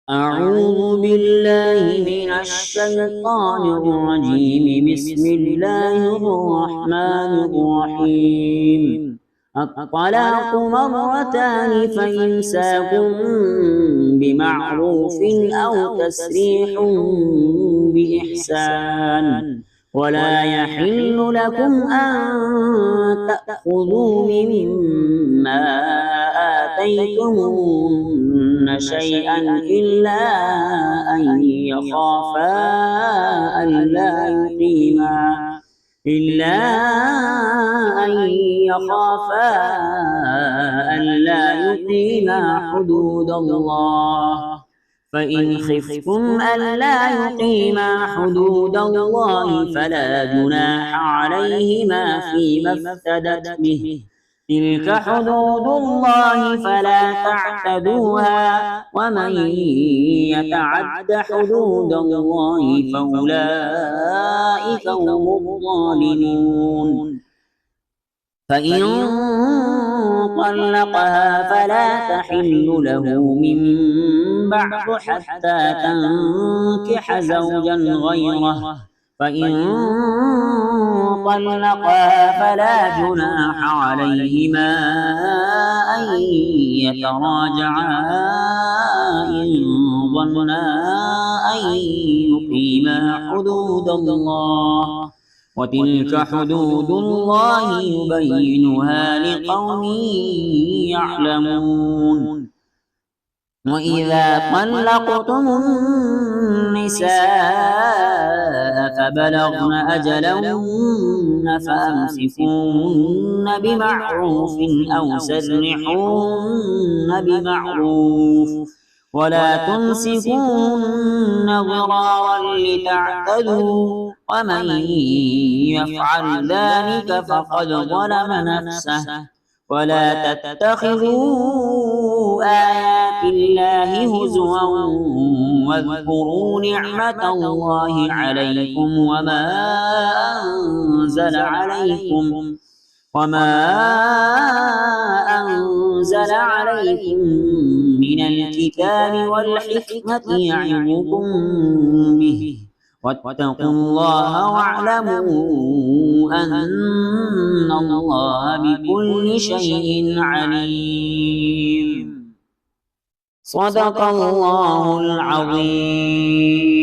أعوذ بالله من الشيطان الرجيم. بسم الله الرحمن الرحيم. الطلاق مرتان، فإمساك بمعروف أو تسريح بإحسان. ولا يحل لكم أن تأخذوا مما آتيتموهن شيئا إلا أن يخافا ألا يقيما حدود الله. فإن خفتم ألا يقيما حدود الله فلا جناح عليهما فيما افتدت به. تلك حدود الله فلا تعتدوها، ومن يتعد حدود الله فأولئك هم الظالمون. فإن طلقها فلا تحل له من بعد حتى تنكح زوجا غيره. فإن طلقها فلا جناح عليهما أن يتراجعا إن ظنا أن يقيما حدود الله. وتلك حدود الله يبينها لقوم يعلمون. وإذا طلقتم النساء فبلغن أجلهن فأمسكوهن بمعروف أو سرحوهن بمعروف، ولا تمسكوهن ضرارا لتعتدوا، ومن يفعل ذلك فقد ظلم نفسه. ولا تتخذوا آيات الله هزوا واذكروا نعمة الله عليكم وما أنزل عليكم من الكتاب والحكمة يعظكم به. واتقوا الله واعلموا أن الله بكل شيء عليم. صدق الله العظيم.